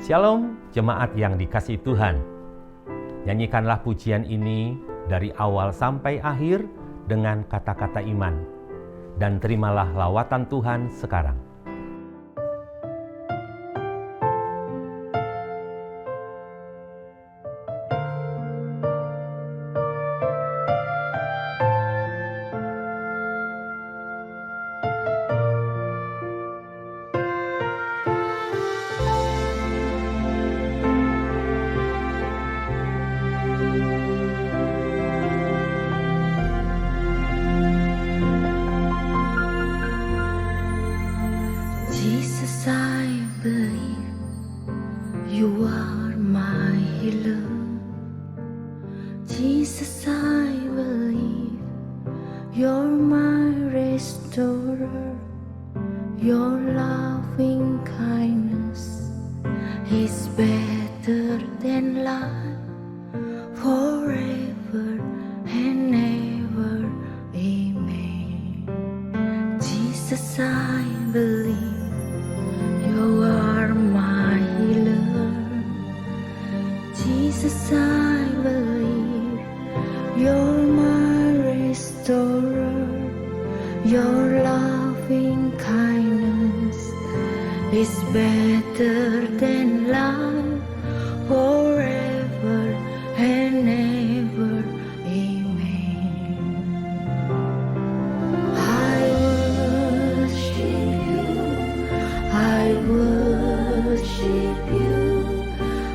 Shalom jemaat yang dikasihi Tuhan. Nyanyikanlah pujian ini dari awal sampai akhir dengan kata-kata iman. Dan terimalah lawatan Tuhan sekarang. Jesus, I believe you are my healer. Jesus, I believe you're my restorer. Your loving kindness is better than life, forever and ever. Amen. Jesus, I believe you are my healer. Jesus, I believe you're my restorer. Your loving kindness is better than life, forever and ever. Amen. I worship you. I worship you,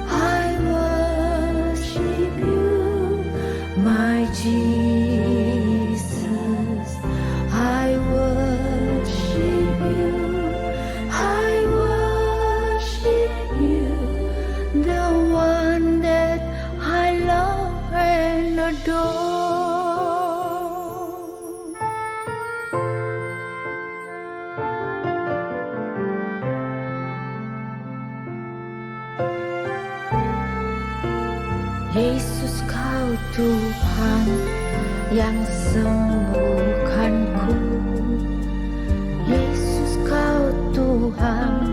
I worship you, my Jesus. I worship you, I worship you, the one that I love and adore. Yesus, Kau Tuhan yang sembuhkanku. Yesus, Kau Tuhan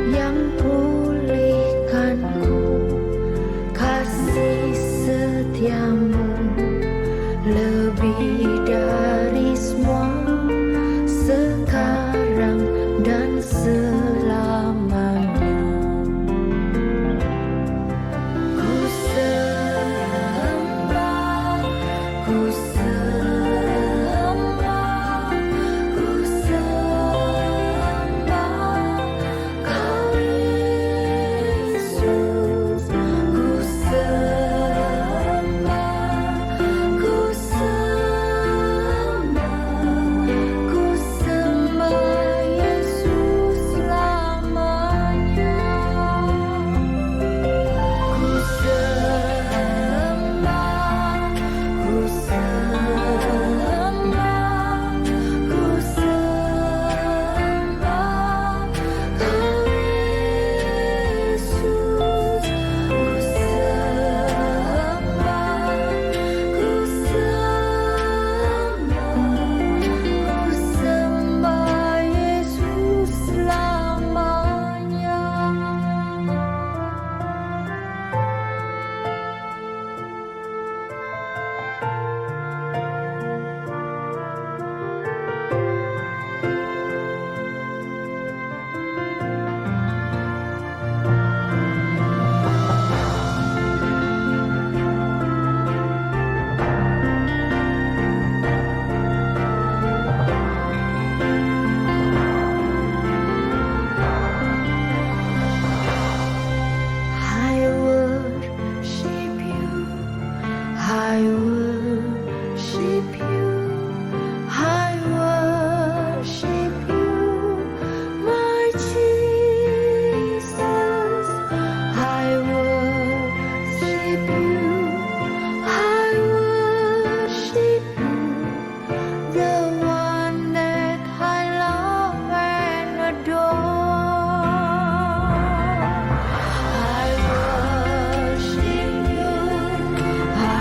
yang pulihkanku. Kasih setiamu lebih dari semua, sekarang dan selamanya.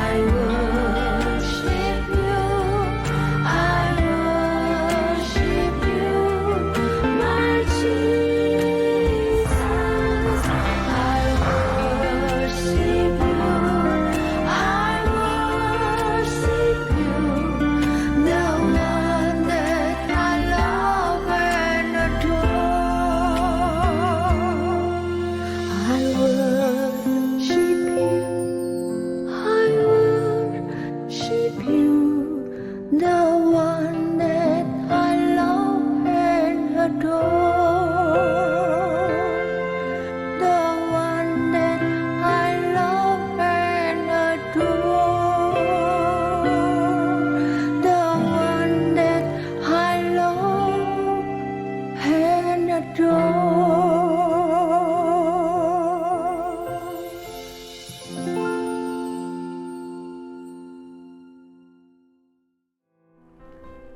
I worship you.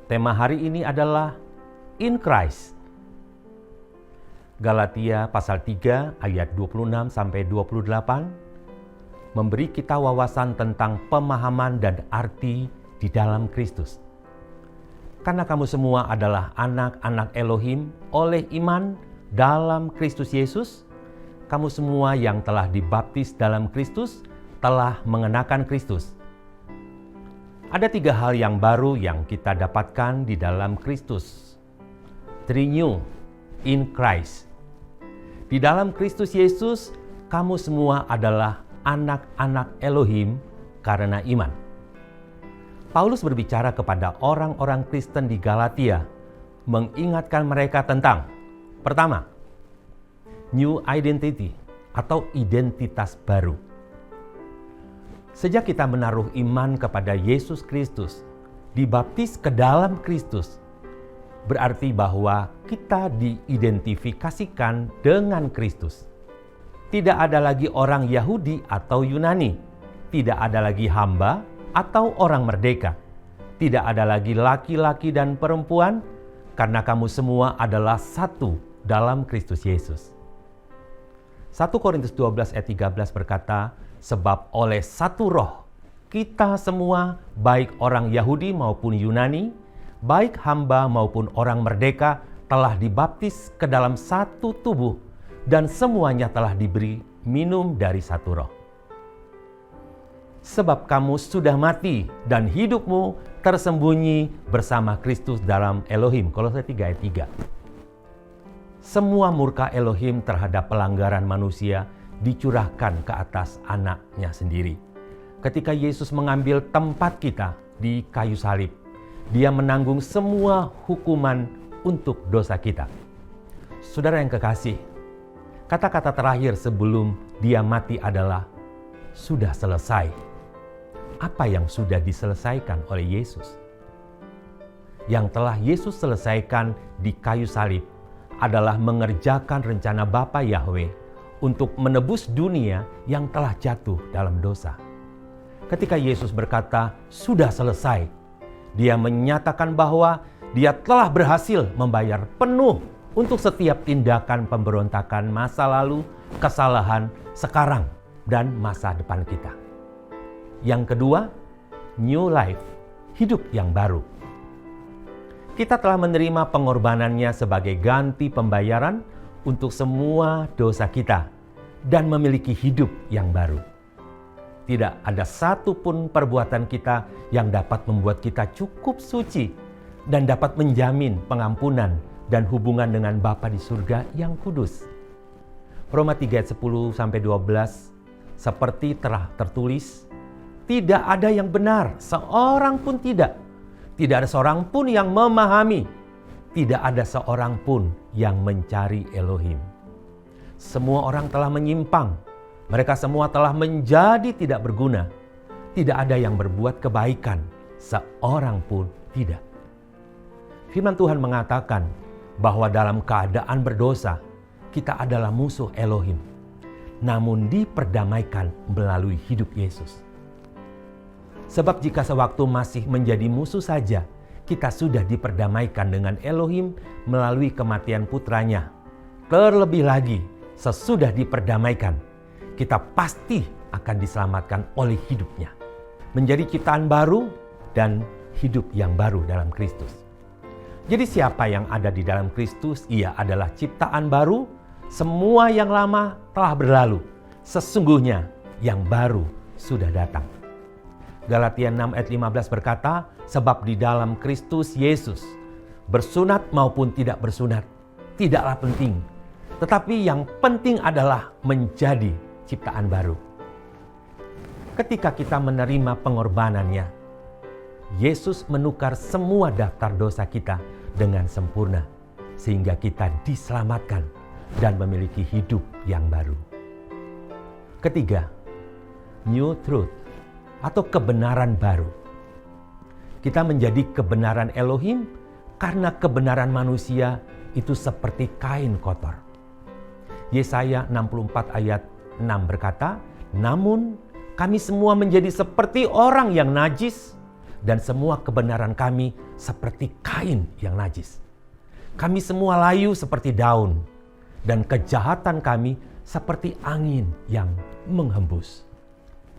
Tema hari ini adalah In Christ. Galatia pasal 3 ayat 26 sampai 28 memberi kita wawasan tentang pemahaman dan arti di dalam Kristus. Karena kamu semua adalah anak-anak Elohim oleh iman dalam Kristus Yesus, kamu semua yang telah dibaptis dalam Kristus telah mengenakan Kristus. Ada 3 hal yang baru yang kita dapatkan di dalam Kristus. 3 new in Christ. Di dalam Kristus Yesus, kamu semua adalah anak-anak Elohim karena iman. Paulus berbicara kepada orang-orang Kristen di Galatia, mengingatkan mereka tentang, pertama, new identity atau identitas baru. Sejak kita menaruh iman kepada Yesus Kristus, dibaptis ke dalam Kristus, berarti bahwa kita diidentifikasikan dengan Kristus. Tidak ada lagi orang Yahudi atau Yunani, tidak ada lagi hamba atau orang merdeka, tidak ada lagi laki-laki dan perempuan, karena kamu semua adalah satu dalam Kristus Yesus. 1 Korintus 12 ayat 13 berkata, sebab oleh satu roh, kita semua, baik orang Yahudi maupun Yunani, baik hamba maupun orang merdeka, telah dibaptis ke dalam satu tubuh, dan semuanya telah diberi minum dari satu roh. Sebab kamu sudah mati, dan hidupmu tersembunyi bersama Kristus dalam Elohim. Kolose 3 ayat 3. Semua murka Elohim terhadap pelanggaran manusia dicurahkan ke atas anaknya sendiri. Ketika Yesus mengambil tempat kita di kayu salib, Dia menanggung semua hukuman untuk dosa kita. Saudara yang kekasih, kata-kata terakhir sebelum Dia mati adalah sudah selesai. Apa yang sudah diselesaikan oleh Yesus? Yang telah Yesus selesaikan di kayu salib adalah mengerjakan rencana Bapa Yahweh untuk menebus dunia yang telah jatuh dalam dosa. Ketika Yesus berkata, sudah selesai, Dia menyatakan bahwa Dia telah berhasil membayar penuh untuk setiap tindakan pemberontakan masa lalu, kesalahan sekarang, dan masa depan kita. Yang kedua, new life, hidup yang baru. Kita telah menerima pengorbanannya sebagai ganti pembayaran untuk semua dosa kita dan memiliki hidup yang baru. Tidak ada satupun perbuatan kita yang dapat membuat kita cukup suci dan dapat menjamin pengampunan dan hubungan dengan Bapa di surga yang kudus. Roma 3 ayat 10-12, seperti telah tertulis, tidak ada yang benar, seorang pun tidak. Tidak ada seorang pun yang memahami. Tidak ada seorang pun yang mencari Elohim. Semua orang telah menyimpang. Mereka semua telah menjadi tidak berguna. Tidak ada yang berbuat kebaikan, seorang pun tidak. Firman Tuhan mengatakan bahwa dalam keadaan berdosa, kita adalah musuh Elohim. Namun diperdamaikan melalui hidup Yesus. Sebab jika sewaktu masih menjadi musuh saja, kita sudah diperdamaikan dengan Elohim melalui kematian putranya. Terlebih lagi, sesudah diperdamaikan, kita pasti akan diselamatkan oleh hidupnya. Menjadi ciptaan baru dan hidup yang baru dalam Kristus. Jadi siapa yang ada di dalam Kristus, ia adalah ciptaan baru. Semua yang lama telah berlalu. Sesungguhnya yang baru sudah datang. Galatia 6 ayat 15 berkata, sebab di dalam Kristus Yesus, bersunat maupun tidak bersunat, tidaklah penting. Tetapi yang penting adalah menjadi ciptaan baru. Ketika kita menerima pengorbanannya, Yesus menukar semua daftar dosa kita dengan sempurna, sehingga kita diselamatkan dan memiliki hidup yang baru. Ketiga, new truth atau kebenaran baru. Kita menjadi kebenaran Elohim karena kebenaran manusia itu seperti kain kotor. Yesaya 64 ayat 6 berkata, namun kami semua menjadi seperti orang yang najis, dan semua kebenaran kami seperti kain yang najis. Kami semua layu seperti daun, dan kejahatan kami seperti angin yang menghembus.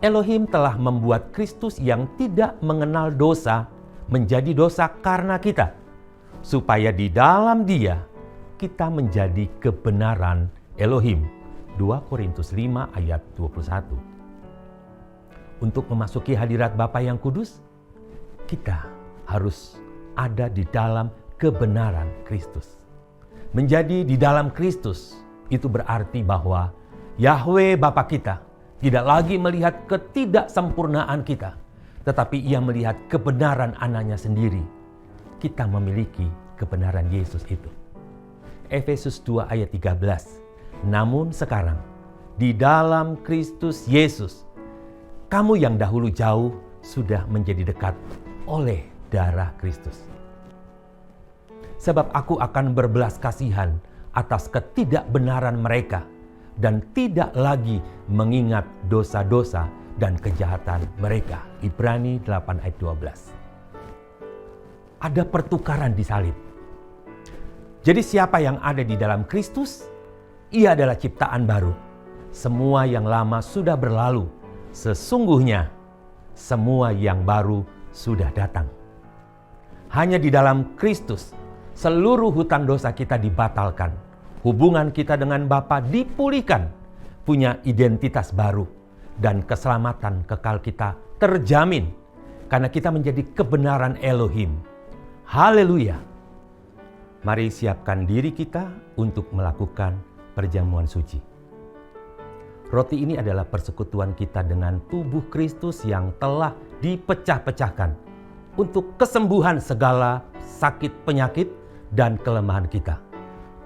Elohim telah membuat Kristus yang tidak mengenal dosa menjadi dosa karena kita, supaya di dalam Dia kita menjadi kebenaran Elohim. 2 Korintus 5 ayat 21. Untuk memasuki hadirat Bapa yang kudus, kita harus ada di dalam kebenaran Kristus. Menjadi di dalam Kristus itu berarti bahwa Yahweh Bapa kita tidak lagi melihat ketidaksempurnaan kita, tetapi Ia melihat kebenaran Anaknya sendiri. Kita memiliki kebenaran Yesus itu. Efesus 2 ayat 13. Namun sekarang, di dalam Kristus Yesus, kamu yang dahulu jauh sudah menjadi dekat oleh darah Kristus. Sebab aku akan berbelas kasihan atas ketidakbenaran mereka dan tidak lagi mengingat dosa-dosa dan kejahatan mereka. Ibrani 8 ayat 12. Ada pertukaran di salib. Jadi siapa yang ada di dalam Kristus, ia adalah ciptaan baru. Semua yang lama sudah berlalu. Sesungguhnya semua yang baru sudah datang. Hanya di dalam Kristus seluruh hutang dosa kita dibatalkan. Hubungan kita dengan Bapa dipulihkan. Punya identitas baru. Dan keselamatan kekal kita terjamin. Karena kita menjadi kebenaran Elohim. Haleluya. Mari siapkan diri kita untuk melakukan perjamuan suci. Roti ini adalah persekutuan kita dengan tubuh Kristus yang telah dipecah-pecahkan untuk kesembuhan segala sakit penyakit dan kelemahan kita.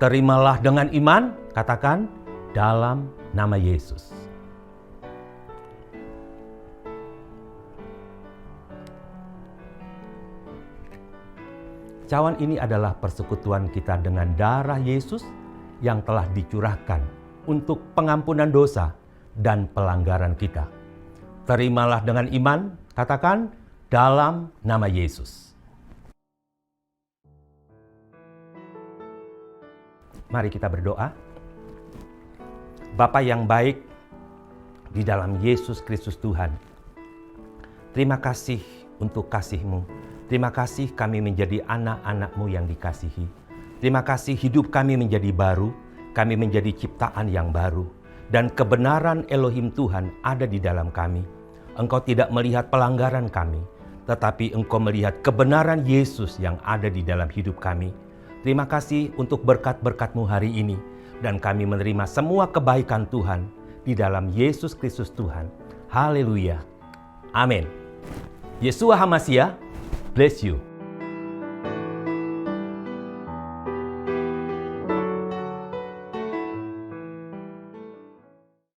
Terimalah dengan iman, katakan, dalam nama Yesus. Cawan ini adalah persekutuan kita dengan darah Yesus yang telah dicurahkan untuk pengampunan dosa dan pelanggaran kita. Terimalah dengan iman, katakan, dalam nama Yesus. Mari kita berdoa. Bapa yang baik di dalam Yesus Kristus Tuhan, terima kasih untuk kasih-Mu. Terima kasih kami menjadi anak-anak-Mu yang dikasihi. Terima kasih hidup kami menjadi baru, kami menjadi ciptaan yang baru. Dan kebenaran Elohim Tuhan ada di dalam kami. Engkau tidak melihat pelanggaran kami, tetapi Engkau melihat kebenaran Yesus yang ada di dalam hidup kami. Terima kasih untuk berkat-berkat-Mu hari ini. Dan kami menerima semua kebaikan Tuhan di dalam Yesus Kristus Tuhan. Haleluya. Amin. Yeshua HaMashiach, bless you.